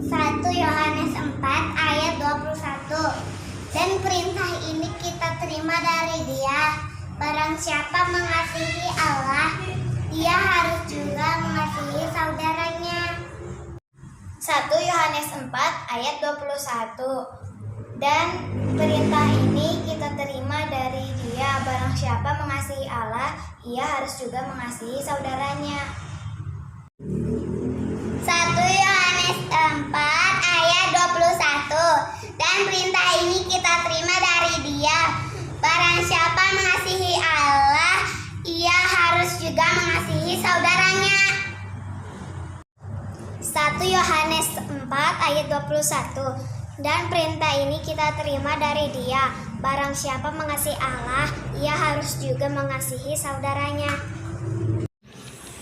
1 Yohanes 4 ayat 21. Dan perintah ini kita terima dari Dia, barang siapa mengasihi Allah, ia harus juga mengasihi saudaranya. 1 Yohanes 4 ayat 21. Dan perintah ini kita terima dari Dia, barang siapa mengasihi Allah, ia harus juga mengasihi saudaranya. 1 Yohanes 4 ayat 21. Dan perintah ini kita terima dari Dia, barang siapa mengasihi Allah, ia harus juga mengasihi saudaranya. 1 Yohanes 4 ayat 21. Dan perintah ini kita terima dari Dia, barang siapa mengasihi Allah, ia harus juga mengasihi saudaranya.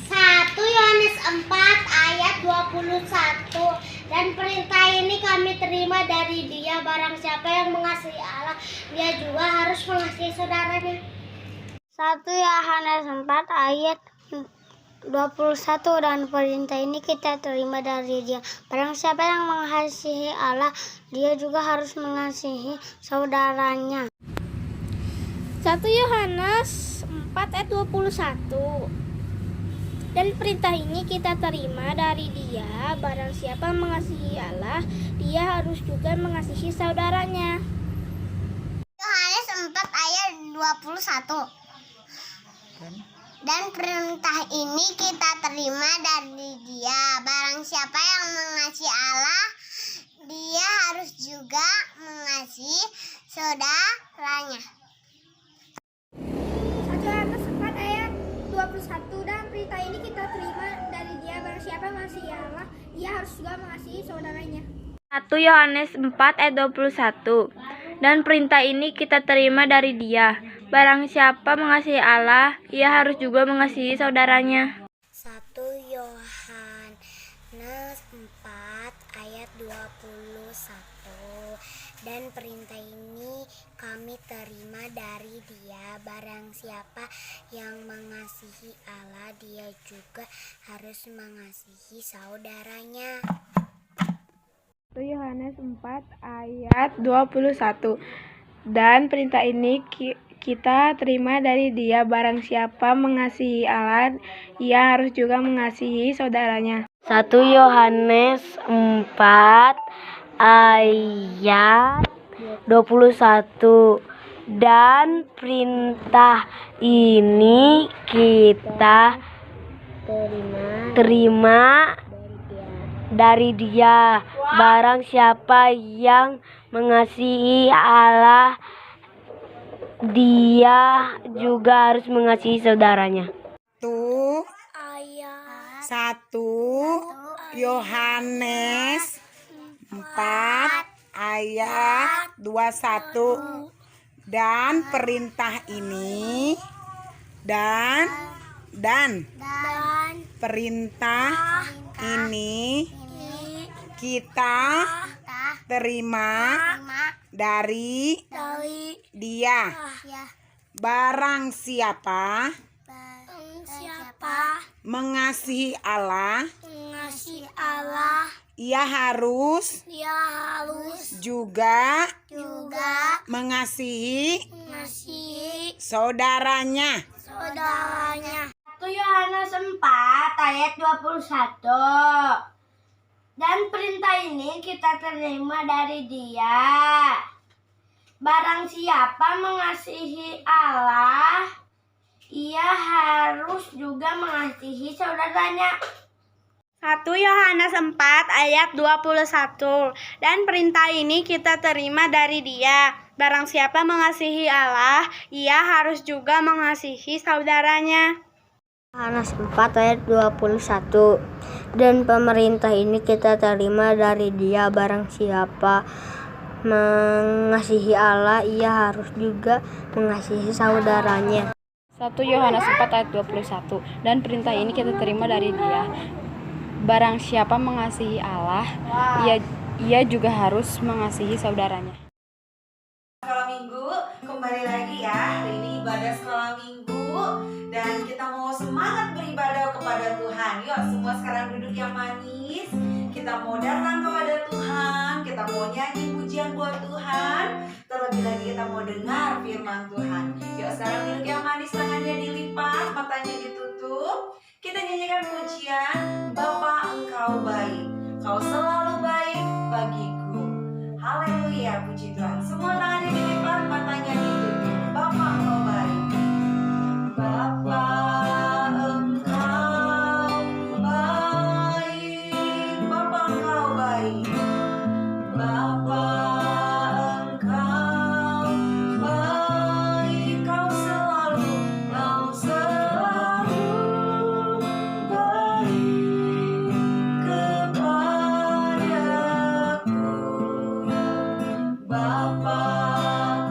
1 Yohanes 4 ayat 21. Dan perintah ini kami terima dari Dia, barang siapa yang mengasihi Allah, dia juga harus mengasihi saudaranya. 1 Yohanes 4 ayat 21. Dan perintah ini kita terima dari Dia, barang siapa yang mengasihi Allah, dia juga harus mengasihi saudaranya. 1 Yohanes 4 ayat 21. Dan perintah ini kita terima dari Dia, barang siapa mengasihi Allah, dia harus juga mengasihi saudaranya. Yohanes 4 ayat 21. Dan perintah ini kita terima dari Dia, barang siapa yang mengasihi Allah, dia harus juga mengasihi saudaranya. 1 Yohanes 4 ayat 21. Dan perintah ini kita terima dari Dia, barang siapa mengasihi Allah, ia harus juga mengasihi saudaranya. 1 Yohanes 4 ayat 21. Dan perintah ini kita terima dari Dia, barang siapa mengasihi Allah, ia harus juga mengasihi saudaranya. 1 Yohanes 4 ayat 21. Dan perintah ini kami terima dari Dia, barang siapa yang mengasihi Allah, dia juga harus mengasihi saudaranya. 1 Yohanes 4 ayat 21. Dan perintah ini kita terima dari Dia, barang siapa mengasihi Allah, ia harus juga mengasihi saudaranya. 1 Yohanes 4 ayat 21. Dan perintah ini kita terima dari Dia, barang siapa yang mengasihi Allah, dia juga harus mengasihi saudaranya. 1 Yohanes 4 ayat 21. Dan perintah ini dan perintah ini kita terima dari Dia, barang siapa mengasihi Allah, ia harus juga mengasihi saudaranya. 1 Yohanes 4 ayat 21. Dan perintah ini kita terima dari Dia, barang siapa mengasihi Allah, ia harus juga mengasihi saudaranya. 1 Yohanes 4 ayat 21. Dan perintah ini kita terima dari Dia, barang siapa mengasihi Allah, ia harus juga mengasihi saudaranya. Yohanes 4 ayat 21. Dan pemerintah ini kita terima dari Dia, barang siapa mengasihi Allah, ia harus juga mengasihi saudaranya. 1 Yohanes 4 ayat 21. Dan perintah ini kita terima dari Dia, barang siapa mengasihi Allah, ia juga harus mengasihi saudaranya. Sekolah Minggu, kembali lagi ya. Hari ini ibadah sekolah Minggu dan kita mau semangat beribadah kepada Tuhan. Yuk semua sekarang duduk yang manis. Kita mau datang kepada kita mau nyanyi pujian buat Tuhan. Terlebih lagi kita mau dengar firman Tuhan. Yuk sekarang duduk yang manis, tangannya dilipat, matanya ditutup. Kita nyanyikan pujian, Bapa Engkau baik, Kau selalu baik bagiku. Haleluya, puji Tuhan. Semua tangannya dilipat, matanya ditutup. Bapa Engkau baik. Bapa Engkau baik, Bapa Engkau baik. Bapa Engkau baik, Kau selalu baik kepadaku. Bapa,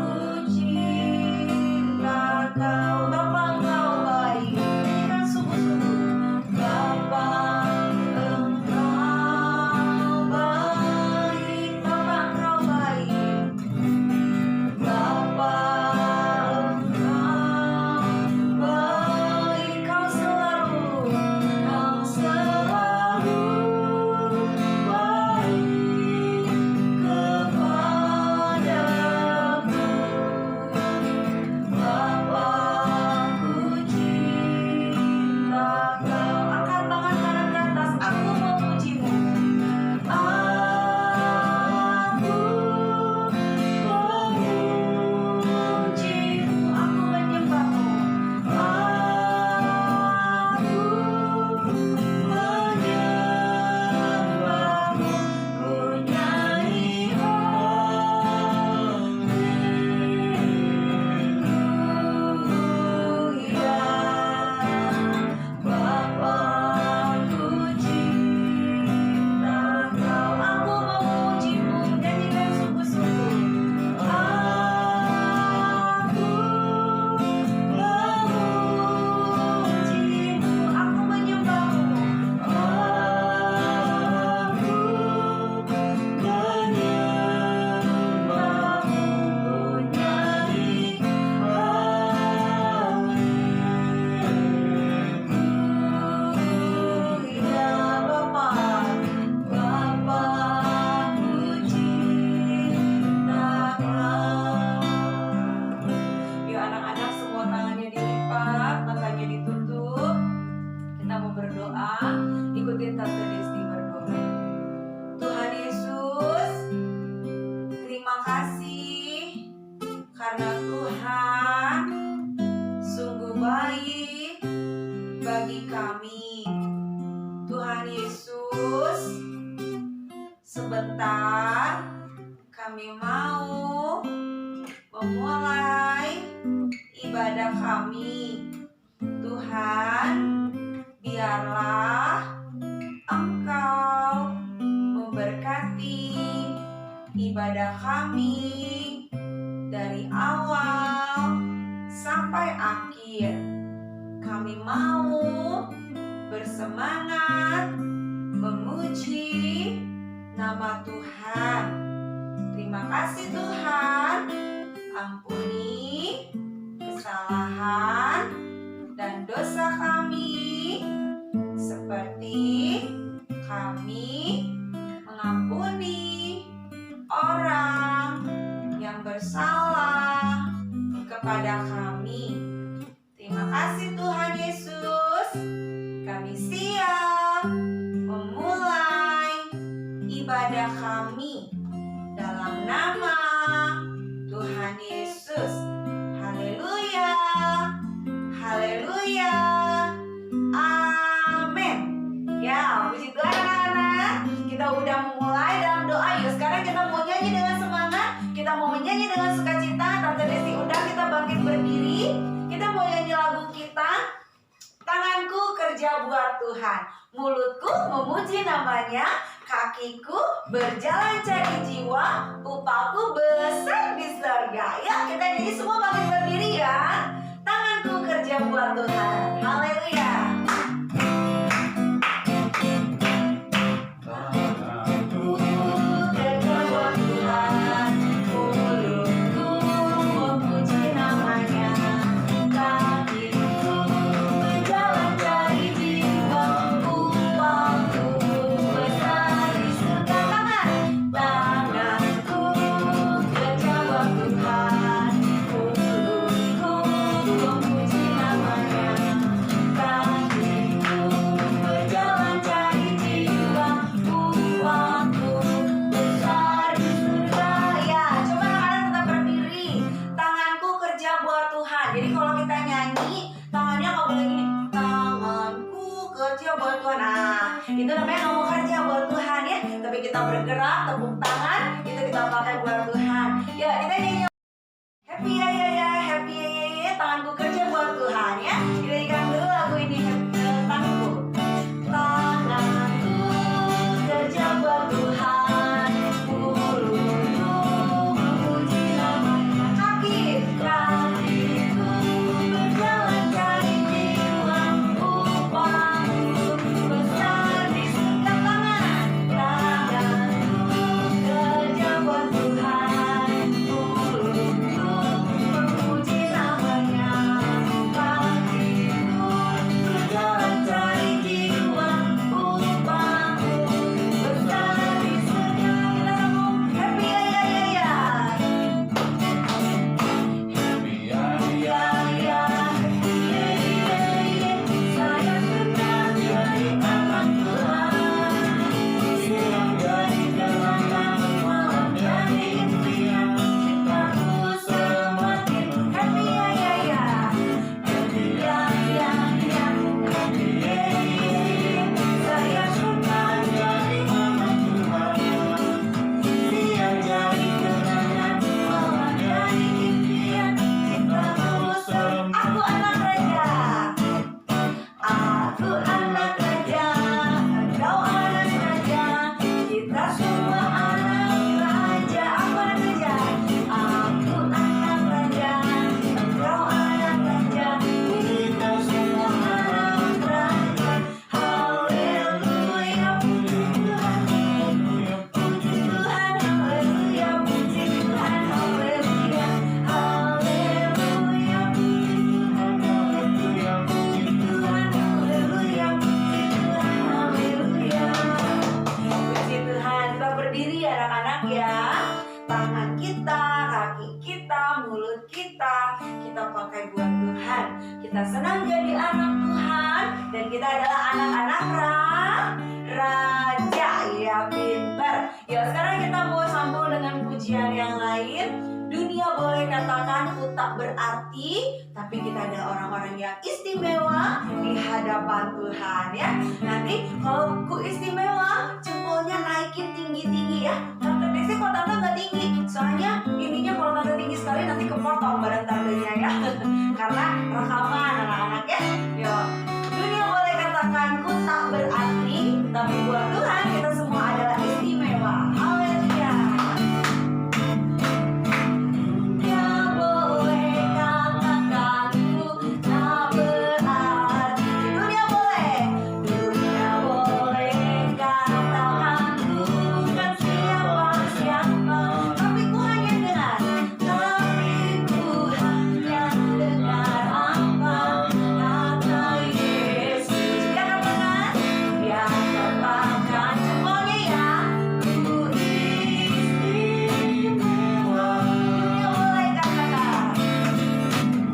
ku cinta Kau. Bapa Engkau baik. Nyanyikan sungguh-sungguh. Bapa Engkau baik, Bapa Engkau baik. Bapa Engkau baik, Kau selalu baik kepadaku. Bapa, ku cinta Kau. Angkat tangan kanan ke atas, aku memujimu. Aku memujimu, aku menyembahmu. Aku menyembahmu, ku nyanyi haleluya. Bapa, ku cinta Kau. Aku memujimu, nyanyikan sungguh-sungguh. Aku memujimu, aku menyembahmu. Aku menyembahmu, ku nyanyi haleluya. Bapa, Bapa, ku cinta Kau. Yuk anak-anak, semua tangannya dilipat, matanya ditutup. Kita mau berdoa, ikutin Tante Desti berdoa. Tuhan Yesus, terima kasih karena Tuhan sungguh baik bagi kami. Tuhan Yesus, sebentar kami mau memulai ibadah kami. Tuhan, biarlah Engkau memberkati ibadah kami dari awal sampai akhir. Kami mau bersemangat memuji nama Tuhan. Terima kasih Tuhan, ampuni kesalahan dan dosa kami seperti kami mengampuni orang yang bersalah kepada kami. Terima kasih Tuhan Yesus, kami siap memulai ibadah kami dalam nama Tuhan Yesus. Haleluya, haleluya, amin. Ya, puji Tuhan anak-anak. Kita udah mulai dalam doa. Yuk sekarang kita mau nyanyi dengan semangat. Kita mau menyanyi dengan sukacita. Tante Desti undang kita bangkit berdiri. Kita mau nyanyi lagu kita. Tanganku kerja buat Tuhan, mulutku memuji namanya, kakiku berjalan cari jiwa, upahku besar di surga. Ya, kita nyanyi semua bangkit berdiri ya. Tanganku kerja buat Tuhan. Haleluya. Tangan kita bergerak, tepuk tangan, itu kita pakai buat Tuhan. Ya, kita nyanyi happy ya ya ya, happy ya ya ya, tanganku kerja buat Tuhan ya. Kita nyanyikan dulu lagu ini, tanganku. Tanganku kerja buat Tuhan, mulutku memuji namanya. Kakiku berjalan cari jiwa, upahku besar di surga. Tanganku kerja buat Tuhan, mulutku memuji namanya. Kakiku berjalan cari jiwa, upahku besar di surga. Kita sambung happy ya ya ya ya. Saya senang jadi anak Tuhan, siang jadi gerangan, malam jadi impian, cintaku semakin happy ya ya ya. Happy ya ya ya, happy ya ya ya. Saya senang jadi anak Tuhan, siang jadi gerangan, malam jadi impian, cintaku semakin. Aku anak raja. Aku anak raja, kau anak raja, kita semua anak raja. Aku anak raja, aku anak raja, kau anak raja, kita semua anak raja. Haleluya, puji Tuhan, puji Tuhan, haleluya, puji Tuhan, haleluya, haleluya, puji Tuhan, haleluya, puji Tuhan, haleluya, puji Tuhan, haleluya. Puji Tuhan, kita berdiri ya anak-anak ya. Tangan kita, kaki kita, mulut kita pakai buat Tuhan. Kita senang jadi anak Tuhan dan kita adalah anak-anak raja. Ya pintar. Ya sekarang kita mau sambung dengan pujian yang lain. Dunia boleh katakan ku tak berarti, tapi kita adalah orang-orang yang istimewa di hadapan Tuhan ya. Nanti kalau ku istimewa, jempolnya naikin tinggi-tinggi ya. Tante Desi kok tante nggak tinggi? Soalnya ininya kalau tante tinggi sekali nanti kepotong badan tantenya ya. Karena rekaman anak-anak ya. Yo, dunia boleh katakan ku tak berarti, tapi buat Tuhan kita semua adalah istimewa. Haleluya. Dunia boleh katakan ku tak berarti. Dunia boleh katakan ku bukan siapa-siapa, tapi ku hanya dengar. Tapi ku hanya dengar apa kata Yesus. Ya katakan, ya katakan jempolnya ya. Ku istimewa.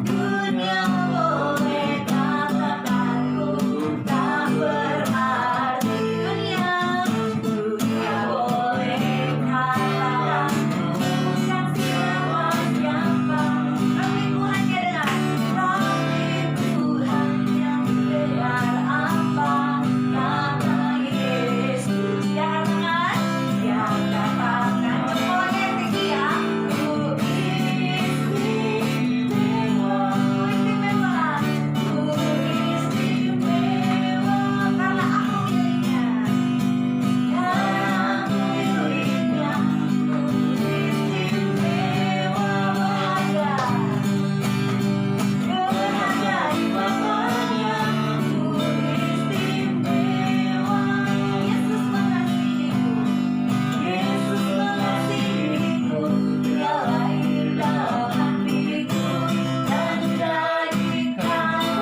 Dunia boleh katakan ku tak berarti. Dunia boleh katakan ku bukan siapa-siapa, tapi ku hanya dengar. Tapi ku hanya dengar apa kata Yesus. Ya katakan, ya katakan jempolnya yang tinggi ya. Ku istimewa, ku istimewa karena aku miliknya. Karena aku miliknya, ku istimewa, berharga di matanya. Ku istimewa, Yesus mengasihiku, Yesus mengasihiku. Dia lahir dalam hatiku dan jadikanku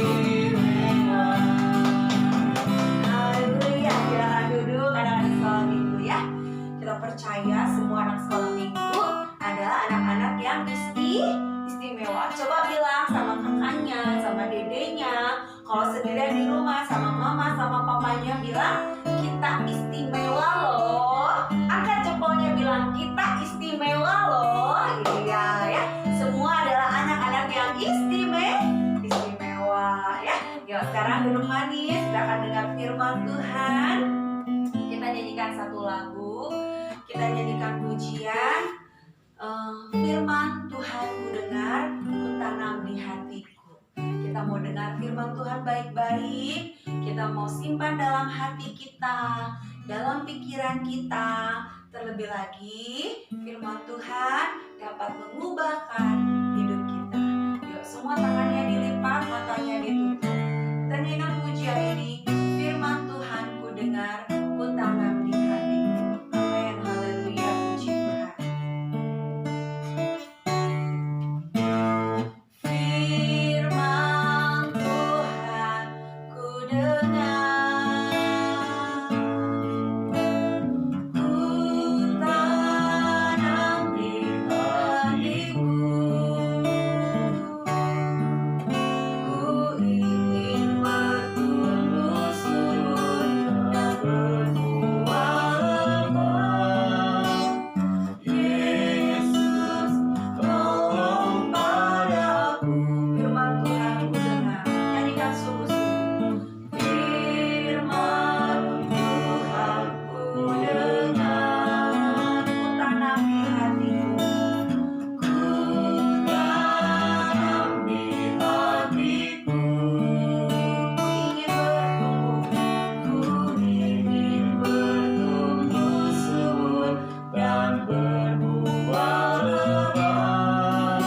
istimewa. Haleluya. Silakan duduk anak-anak sekolah minggu ya. Kita percaya semua anak sekolah minggu adalah anak-anak yang istimewa. Coba bilang sama kakaknya, sama dedenya. Kalau sendirian di rumah sama mama, sama papanya bilang kita istimewa loh. Angkat jempolnya bilang kita istimewa loh. Iya ya. Semua adalah anak-anak yang istimewa ya. Yuk sekarang duduk manis, kita akan dengar firman Tuhan. nyanyikan satu lagu. Kita nyanyikan pujian. Firman Tuhan ku dengar, ku tanam di hatiku. Kita mau dengar firman Tuhan baik-baik. Kita mau simpan dalam hati kita, dalam pikiran kita. Terlebih lagi, firman Tuhan dapat mengubahkan hidup kita. Yuk, semua tangannya dilipat, matanya ditutup. Kita nyanyikan pujian ini. Firman Tuhan ku dengar, ku tanam di hatiku. Amin, haleluya, puji Tuhan. Firman Tuhan ku dengar, ku tanam di hatiku. Ku ingin bertumbuh subur dan berbuah lebat. Yesus, tolong padaku. Firman Tuhan ku dengar. Nyanyikan sungguh-sungguh. Firman Tuhan ku dengar, ku tanam di hatiku. Ku tanam di hatiku. Ku ingin bertumbuh subur dan berbuah lebat.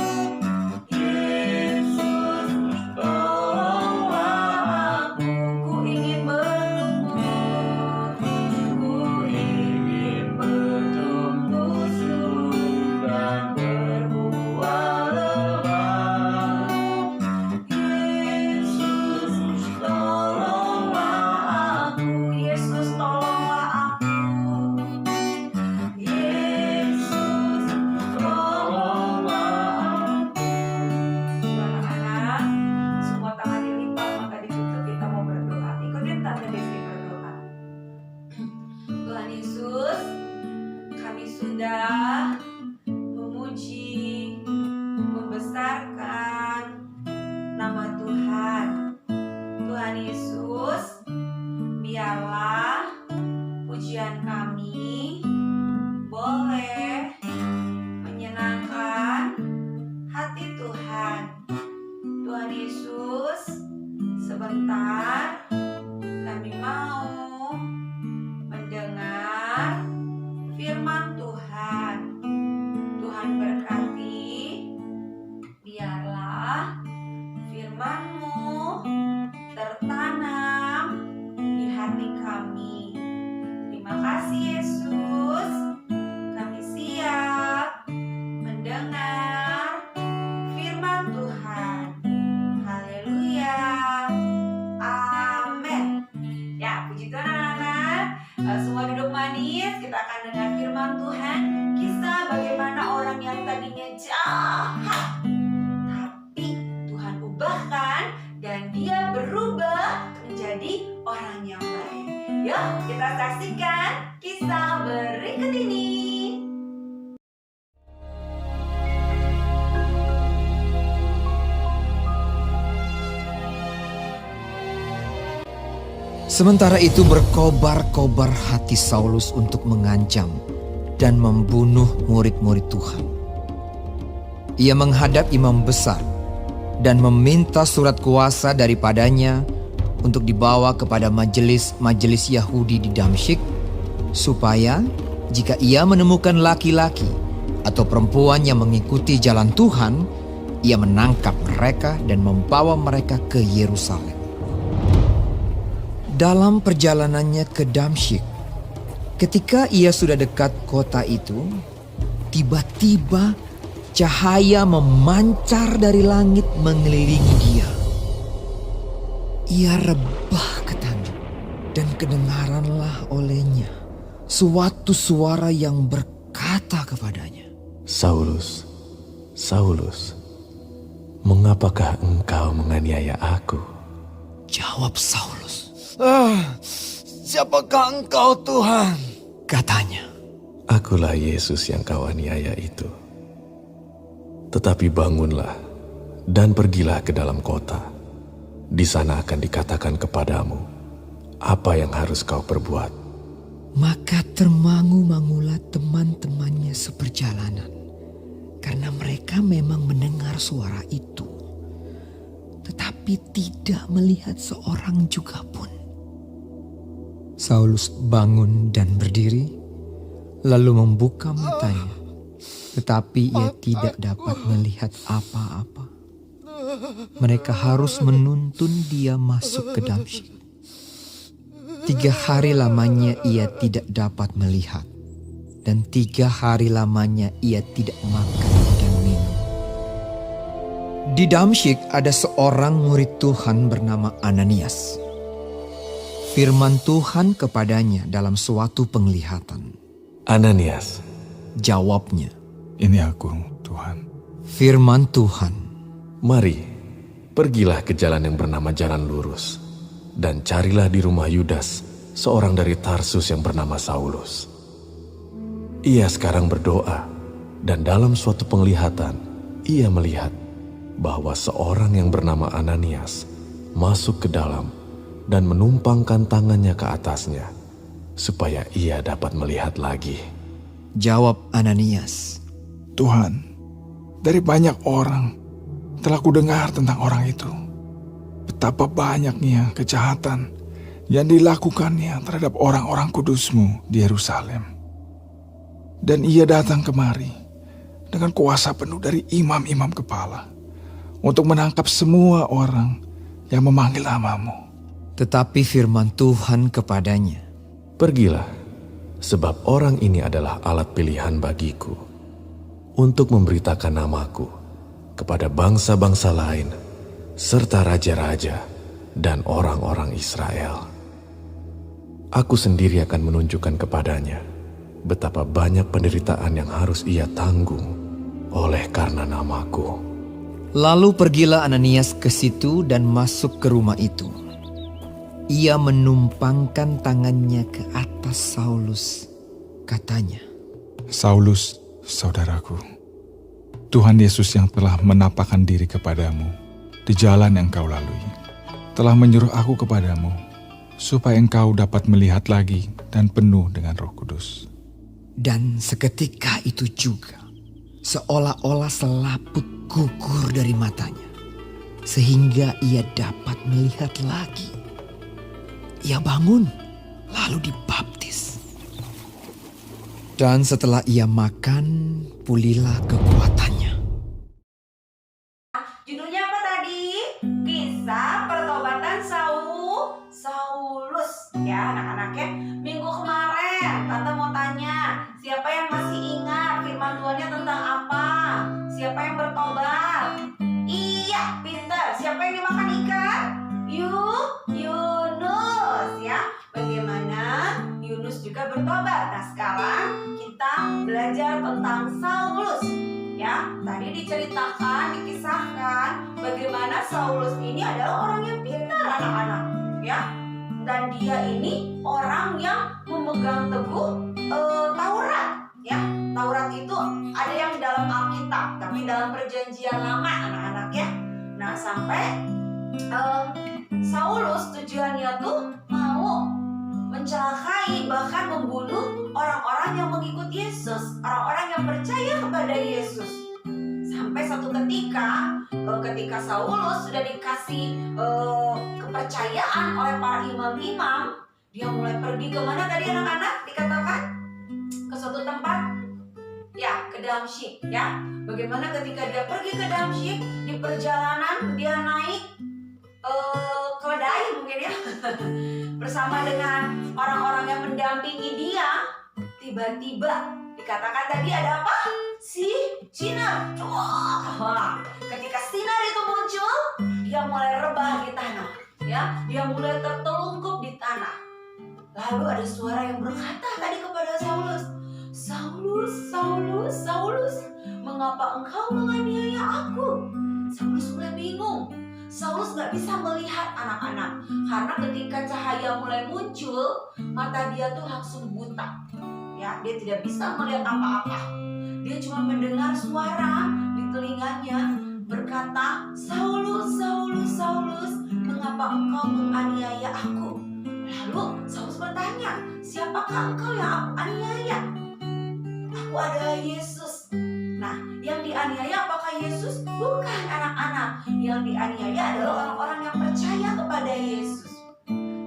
Yesus, tolonglah aku. Ku ingin bertumbuh, ku ingin bertumbuh subur dan berbuah lebat. Yesus, tolonglah aku. Yesus, tolonglah aku. Yesus, tolonglah aku. Anak-anak, semua tangan dilipat, mata ditutup. Kita mau berdoa. Ikutin Tante Desi berdoa. Tuhan Yesus, kami sudah memuji, membesarkan nama Tuhan. Tuhan Yesus, biarlah pujian kami boleh menyenangkan hati Tuhan. Tuhan Yesus, sebentar kami mau mendengar firman Tuhan. Tuhan berkati, biarlah firman-Mu tertanam di hati kami. Terima kasih Yesus, kami siap mendengar firman Tuhan. Haleluya, amin. Ya, puji Tuhan anak-anak. Semua duduk manis, kita akan dengar firman Tuhan. Kisah bagaimana orang yang tadinya jahat, tapi Tuhan ubahkan dan dia berubah menjadi orang yang baik. Yuk, kita saksikan kisah berikut ini. Sementara itu berkobar-kobar hati Saulus untuk mengancam dan membunuh murid-murid Tuhan. Ia menghadap imam besar dan meminta surat kuasa daripadanya untuk dibawa kepada majelis Yahudi di Damsyik, supaya jika ia menemukan laki-laki atau perempuan yang mengikuti jalan Tuhan, ia menangkap mereka dan membawa mereka ke Yerusalem. Dalam perjalanannya ke Damsyik, ketika ia sudah dekat kota itu, tiba-tiba cahaya memancar dari langit mengelilingi dia. Ia rebah ke tanah dan kedengaranlah olehnya suatu suara yang berkata kepadanya, Saulus, Saulus, mengapakah engkau menganiaya aku? Jawab Saulus, siapakah engkau Tuhan? Katanya, Akulah Yesus yang kau aniaya itu. Tetapi bangunlah dan pergilah ke dalam kota. Di sana akan dikatakan kepadamu apa yang harus kau perbuat. Maka termangu-mangulah teman-temannya seperjalanan, karena mereka memang mendengar suara itu, tetapi tidak melihat seorang juga pun. Saulus bangun dan berdiri, lalu membuka matanya, tetapi ia tidak dapat melihat apa-apa. Mereka harus menuntun dia masuk ke Damsyik. 3 hari lamanya ia tidak dapat melihat, dan 3 hari lamanya ia tidak makan dan minum. Di Damsyik ada seorang murid Tuhan bernama Ananias. Firman Tuhan kepadanya dalam suatu penglihatan. Ananias, Jawabnya, Ini aku, Tuhan. firman Tuhan, mari, pergilah ke jalan yang bernama Jalan Lurus, dan carilah di rumah Yudas, seorang dari Tarsus yang bernama Saulus. Ia sekarang berdoa, dan dalam suatu penglihatan, ia melihat bahwa seorang yang bernama Ananias masuk ke dalam dan menumpangkan tangannya ke atasnya, supaya ia dapat melihat lagi. jawab Ananias, Tuhan, dari banyak orang telah kudengar tentang orang itu. Betapa banyaknya kejahatan yang dilakukannya terhadap orang-orang kudus-Mu di Yerusalem. Dan ia datang kemari dengan kuasa penuh dari imam-imam kepala untuk menangkap semua orang yang memanggil nama-Mu. Tetapi firman Tuhan kepadanya, Pergilah, sebab orang ini adalah alat pilihan bagiku untuk memberitakan namaku kepada bangsa-bangsa lain, serta raja-raja dan orang-orang Israel. Aku sendiri akan menunjukkan kepadanya betapa banyak penderitaan yang harus ia tanggung oleh karena namaku. Lalu pergilah Ananias ke situ dan masuk ke rumah itu. Ia menumpangkan tangannya ke atas Saulus. Katanya, Saulus, saudaraku, Tuhan Yesus yang telah menampakkan diri kepadamu di jalan yang kau lalui, telah menyuruh aku kepadamu, supaya engkau dapat melihat lagi dan penuh dengan Roh Kudus. dan seketika itu juga, seolah-olah selaput gugur dari matanya, sehingga ia dapat melihat lagi. Ia bangun, lalu dibaptis. Dan setelah ia makan, pulihlah kekuatannya. Judulnya apa tadi? Kisah pertobatan Saulus. Ya anak-anak ya. Minggu kemarin Tante mau tanya, siapa yang masih ingat firman Tuhannya tentang apa? Siapa yang bertobat? Iya, pintar. Siapa yang dimakan ikan? Yunus ya. Bagaimana Yunus juga bertobat. Nah sekarang kita belajar tentang Saulus. Ya, tadi diceritakan, dikisahkan bagaimana Saulus ini adalah orang yang pintar anak-anak, ya. Dan dia ini orang yang memegang teguh Taurat, ya. Taurat itu ada yang dalam Alkitab, tapi dalam Perjanjian Lama anak-anak ya. Nah, sampai Saulus tujuannya tuh mau mencelakai bahkan membunuh orang-orang yang mengikut Yesus, orang-orang yang percaya kepada Yesus. Sampai satu ketika Saulus sudah dikasih kepercayaan oleh para imam-imam, dia mulai pergi kemana tadi anak-anak dikatakan? Ke suatu tempat, ya ke Damsyik ya. Bagaimana ketika dia pergi ke Damsyik, di perjalanan dia naik keledai mungkin ya bersama dengan orang-orang yang mendampingi dia. Tiba-tiba dikatakan tadi ada apa? Sinar. Wah, ketika sinar itu muncul, dia mulai rebah di tanah, ya. Dia mulai tertelungkup di tanah. Lalu ada suara yang berkata tadi kepada Saulus, Saulus, mengapa engkau menganiaya aku? Saulus mulai bingung. Saulus gak bisa melihat anak-anak, karena ketika cahaya mulai muncul, mata dia tuh langsung buta. Ya, dia tidak bisa melihat apa-apa. Dia cuma mendengar suara di telinganya berkata, Saulus, mengapa engkau menganiaya aku? Lalu Saulus bertanya, siapakah engkau yang aku aniaya? Aku adalah Yesus. Nah, yang dianiaya apakah Yesus? Bukan, anak-anak. Yang dianiaya adalah orang-orang yang percaya kepada Yesus.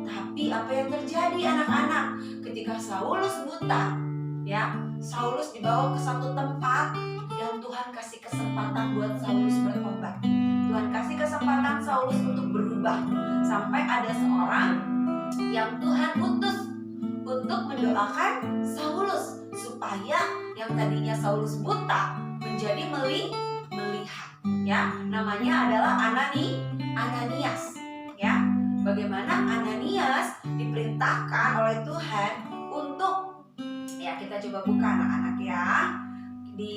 Tapi apa yang terjadi, anak-anak? Ketika Saulus buta, ya, Saulus dibawa ke satu tempat dan Tuhan kasih kesempatan buat Saulus bertobat. Tuhan kasih kesempatan Saulus untuk berubah. Sampai ada seorang yang Tuhan utus untuk mendoakan Saulus supaya yang tadinya Saulus buta menjadi melihat, ya. Namanya adalah Ananias, ya. Bagaimana Ananias diperintahkan oleh Tuhan untuk, ya, kita coba buka anak-anak ya, di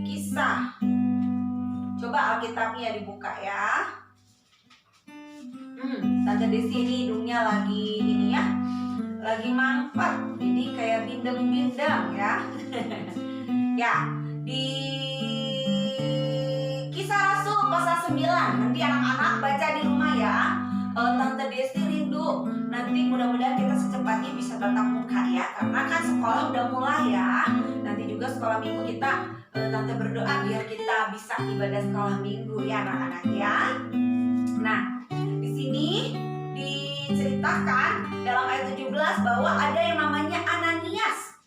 Kisah. Coba Alkitabnya dibuka ya. Tante Desi ini hidungnya lagi ini ya, lagi mampet, jadi kayak bindeng-bindeng ya. Ya, di Kisah Rasul pasal 9. Nanti anak-anak baca di rumah ya. Tante Desi rindu nanti mudah-mudahan kita secepatnya bisa tatap muka ya, karena kan sekolah udah mulai ya. Nanti juga sekolah minggu kita, Tante berdoa biar kita bisa ibadah sekolah minggu ya anak-anak ya. Nah, di sini diceritakan dalam ayat 17 bahwa ada yang namanya Ananias.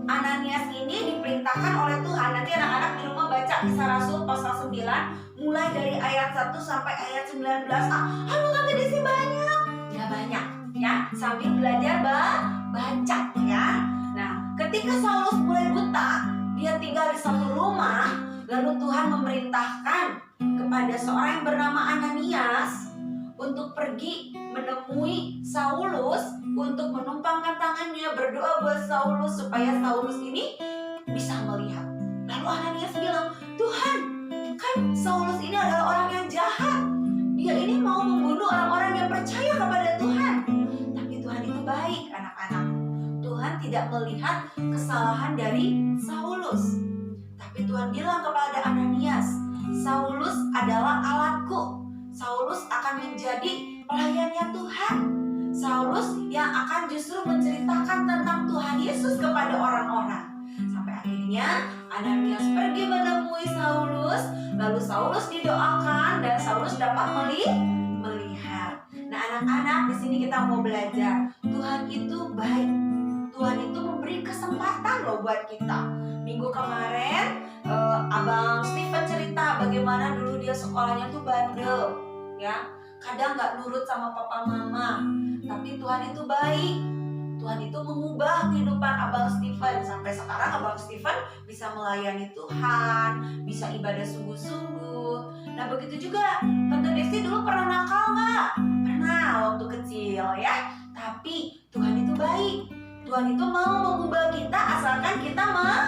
Ananias ini diperintahkan oleh Tuhan. Nanti anak-anak di rumah baca Kisah Rasul pasal 9 mulai dari ayat 1 sampai ayat 19. Halo Tante Desi banyak. Ya banyak ya, sambil belajar baca ya. Nah, ketika Saulus mulai buta, dia tinggal di satu rumah, lalu Tuhan memerintahkan kepada seorang yang bernama Ananias untuk pergi menemui Saulus untuk menumpangkan tangannya, berdoa buat Saulus supaya Saulus ini bisa melihat. Lalu Ananias bilang, Tuhan, kan Saulus ini adalah orang yang jahat. Dia ini mau membunuh orang-orang yang percaya kepada Tuhan. Tapi Tuhan itu baik, anak-anak. Tuhan tidak melihat kesalahan dari Saulus. Tapi Tuhan bilang kepada Ananias, Saulus adalah alatku. Saulus akan menjadi pelayannya Tuhan. Saulus yang akan justru menceritakan tentang Tuhan Yesus kepada orang-orang. Sampai akhirnya Ananias pergi menemui Saulus. Lalu Saulus didoakan dan Saulus dapat melihat. Nah anak-anak, di sini kita mau belajar. Tuhan itu baik. Tuhan itu memberi kesempatan loh buat kita. Minggu kemarin Abang Stephen cerita bagaimana dulu dia sekolahnya tuh bandel, ya. Kadang nggak nurut sama papa mama. Tapi Tuhan itu baik. Tuhan itu mengubah kehidupan Abang Stephen. Sampai sekarang Abang Stephen bisa melayani Tuhan, bisa ibadah sungguh-sungguh. Nah begitu juga Tante Desi dulu pernah nakal nggak? Pernah waktu kecil ya. Tapi Tuhan itu baik. Tuhan itu mau mengubah kita asalkan kita mau.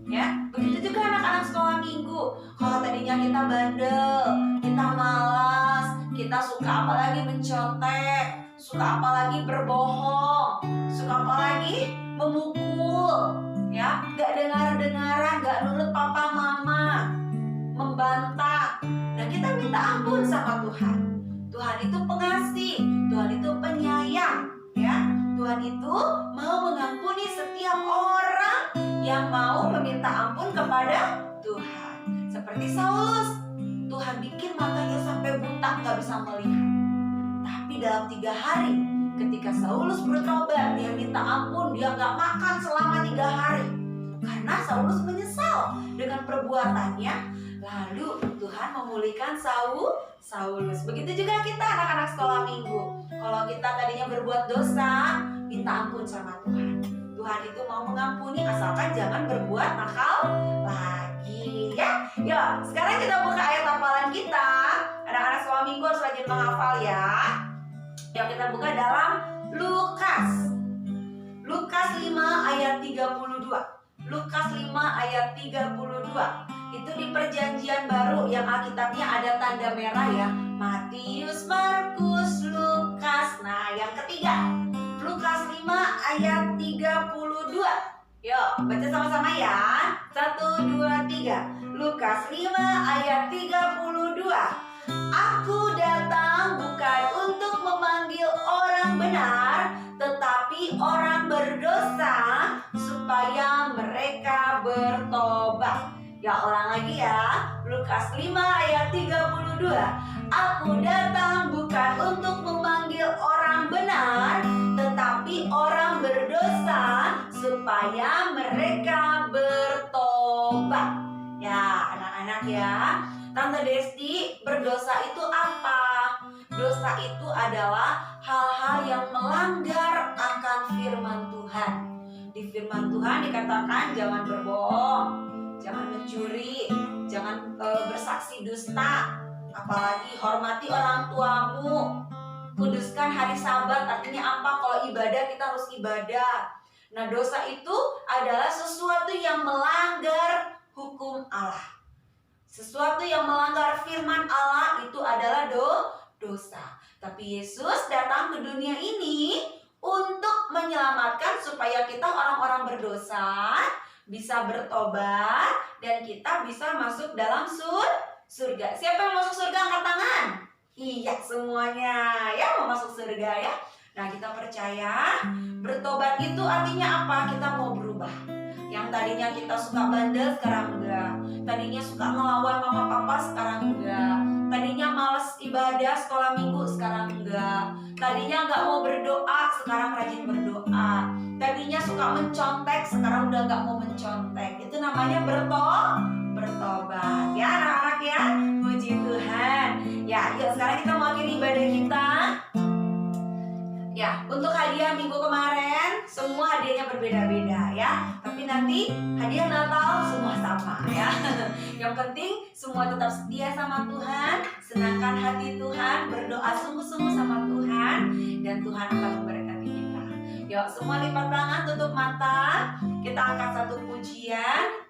Ya, begitu juga anak-anak sekolah minggu. Kalau tadinya kita bandel, kita malas, kita suka apalagi mencontek, suka apalagi berbohong, suka apalagi memukul, ya, gak dengar-dengaran, gak nurut papa mama, membantah. Nah kita minta ampun sama Tuhan. Tuhan itu pengasih, Tuhan itu penyayang, ya. Tuhan itu mau mengampuni setiap orang yang mau meminta ampun kepada Tuhan. Seperti Saulus, Tuhan bikin matanya sampai buta, gak bisa melihat. Tapi dalam 3 hari, ketika Saulus bertobat, dia minta ampun, dia gak makan selama 3 hari. Karena Saulus menyesal dengan perbuatannya. Lalu Tuhan memulihkan Saulus. Begitu juga kita anak-anak sekolah minggu. Kalau kita tadinya berbuat dosa, minta ampun sama Tuhan. Tuhan itu mau mengampuni asalkan jangan berbuat nakal lagi ya. Yuk, sekarang kita buka ayat hafalan kita. Anak-anak sekolah minggu harus rajin menghafal ya. Yuk kita buka dalam Lukas 5 ayat 32. Lukas 5 ayat 32. Itu di perjanjian baru yang Alkitabnya ada tanda merah ya. Matius, Markus, Lukas. Nah yang ketiga, Lukas 5 ayat 32. Yuk baca sama-sama ya. 1, 2, 3. Lukas 5 ayat 32. Aku datang bukan untuk memanggil orang benar, tetapi orang berdosa supaya mereka bertobat. Ya, ulang lagi ya. Lukas 5 ayat 32. Aku datang bukan untuk memanggil orang benar, tetapi orang berdosa supaya mereka bertobat. Ya, anak-anak ya. Tante Desti, berdosa itu apa? Dosa itu adalah hal-hal yang melanggar akan firman Tuhan. Di firman Tuhan dikatakan jangan berbohong, jangan mencuri, jangan bersaksi dusta, apalagi hormati orang tuamu. Kuduskan hari Sabat, artinya apa? Kalau ibadah kita harus ibadah. Nah, dosa itu adalah sesuatu yang melanggar hukum Allah. Sesuatu yang melanggar firman Allah itu adalah dosa. Tapi Yesus datang ke dunia ini untuk menyelamatkan supaya kita orang-orang berdosa bisa bertobat dan kita bisa masuk dalam surga. Siapa yang masuk surga angkat tangan? Iya, semuanya ya mau masuk surga ya. Nah, kita percaya bertobat itu artinya apa? Kita mau berubah. Yang tadinya kita suka bandel sekarang enggak. Tadinya suka ngelawan mama papa sekarang enggak. Tadinya males ibadah sekolah minggu sekarang enggak. Tadinya enggak mau berdoa sekarang rajin berdoa. Tadinya suka mencontek sekarang udah enggak mau mencontek. Itu namanya bertobat. Ya anak-anak ya. Puji Tuhan. Ya, yuk sekarang kita mau akhiri ibadah kita. Ya, untuk hadiah minggu kemarin semua hadiahnya berbeda-beda ya. Tapi nanti hadiah Natal semua sama ya. Yang penting semua tetap setia sama Tuhan, senangkan hati Tuhan, berdoa sungguh-sungguh sama Tuhan, dan Tuhan akan memberkati kita. Yuk, semua lipat tangan, tutup mata. Kita angkat satu pujian.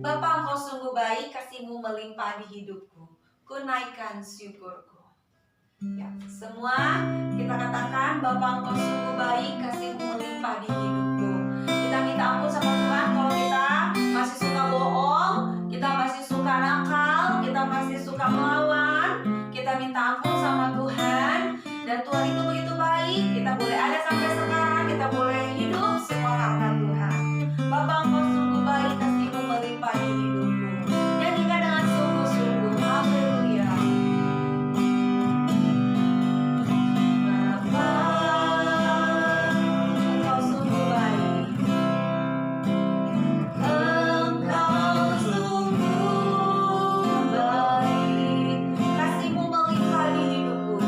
Bapa, Engkau sungguh baik, kasih-Mu melimpah di hidupku. Ku naikkan syukurku. Ya, semua kita katakan, Bapa Engkau sungguh baik, kasih-Mu melimpah di hidupku. Kita minta ampun sama Tuhan kalau kita masih suka bohong, kita masih suka nakal, kita masih suka melawan. Kita minta ampun sama Tuhan, dan Tuhan itu begitu baik. Kita boleh ada sampai sekarang, kita boleh hidup semua karena Tuhan. Bapa Engkau sungguh baik, kasih-Mu melimpah di hidupku. Nyanyikan dengan sungguh-sungguh, haleluya. Kasih-Mu melimpah di hidupku.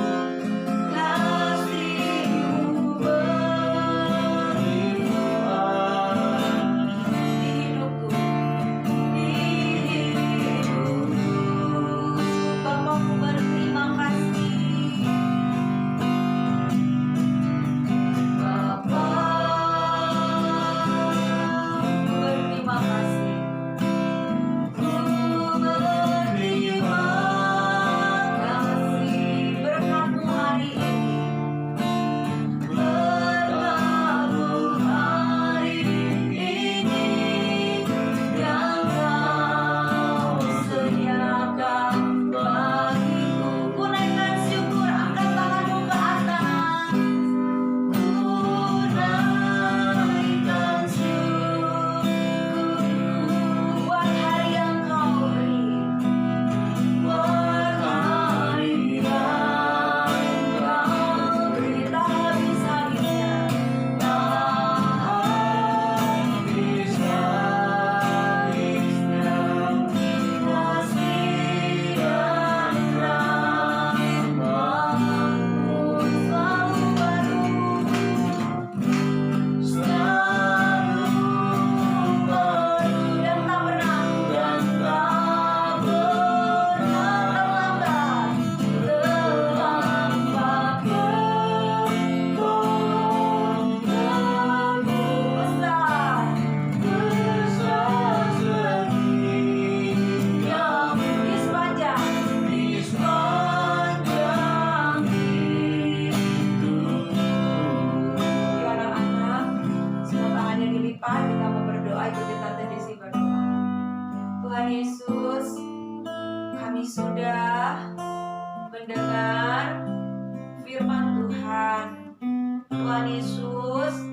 Tuhan Yesus,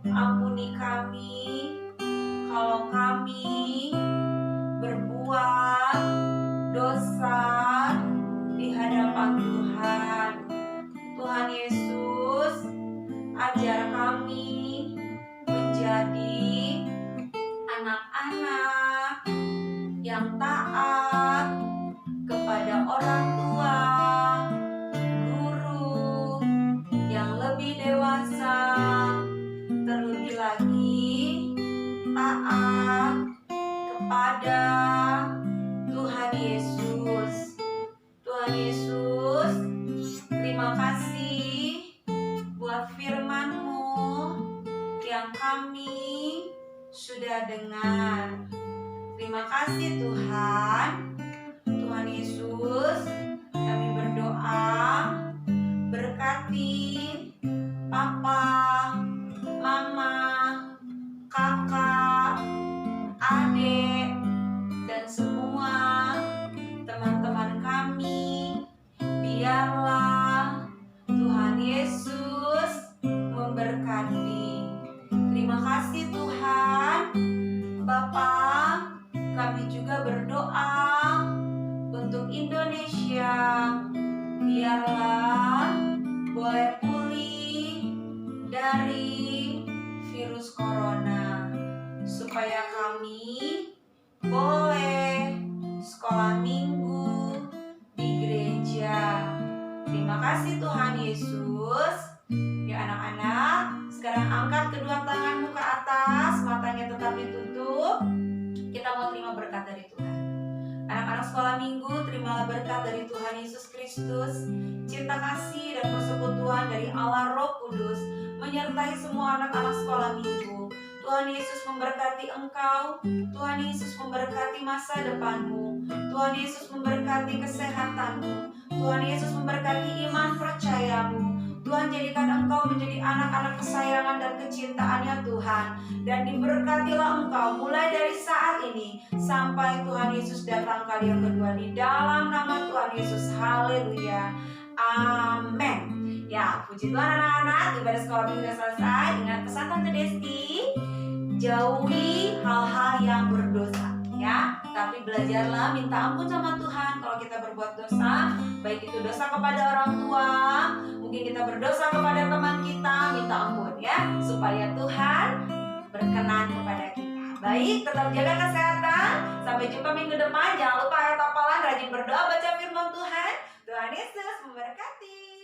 ampuni kami kalau kami berbuat dosa di hadapan Tuhan. Tuhan Yesus, ajar kami menjadi anak-anak yang taat kepada orang tua, guru yang lebih dewasa, terlebih lagi taat kepada Tuhan Yesus. Tuhan Yesus, terima kasih buat firman-Mu yang kami sudah dengar. Terima kasih Tuhan. Tuhan Yesus, kami berdoa berkati Papa, Mama, Kakak, Adik, dan semua teman-teman kami. Biarlah Tuhan Yesus memberkati. Terima kasih Tuhan. Bapa, kami juga berdoa untuk Indonesia. Biarlah boleh pulih dari virus corona, supaya kami boleh sekolah minggu di gereja. Terima kasih Tuhan Yesus. Ya anak-anak, sekarang angkat kedua tanganmu ke atas, matanya tetap ditutup. Kita mau terima berkat dari Tuhan. Anak-anak sekolah minggu, terimalah berkat dari Tuhan Yesus Kristus, cinta kasih dan persekutuan dari Allah Roh Kudus menyertai semua anak-anak sekolah minggu. Tuhan Yesus memberkati engkau, Tuhan Yesus memberkati masa depanmu, Tuhan Yesus memberkati kesehatanmu, Tuhan Yesus memberkati iman percayamu. Tuhan jadikan engkau menjadi anak-anak kesayangan dan kecintaannya Tuhan. Dan diberkatilah engkau mulai dari saat ini sampai Tuhan Yesus datang kali yang kedua. Di dalam nama Tuhan Yesus, haleluya, amin. Ya, puji Tuhan anak-anak, ibadah sekolah minggu sudah selesai. Ingat pesan Tante Desti, jauhi hal-hal yang berdosa, ya. Tapi belajarlah minta ampun sama Tuhan kalau kita berbuat dosa, baik itu dosa kepada orang tua, mungkin kita berdosa kepada teman kita, minta ampun ya, supaya Tuhan berkenan kepada kita. Baik, tetap jaga kesehatan. Sampai jumpa minggu depan. Jangan lupa ayat hafalan, rajin berdoa, baca firman Tuhan. Tuhan Yesus memberkati.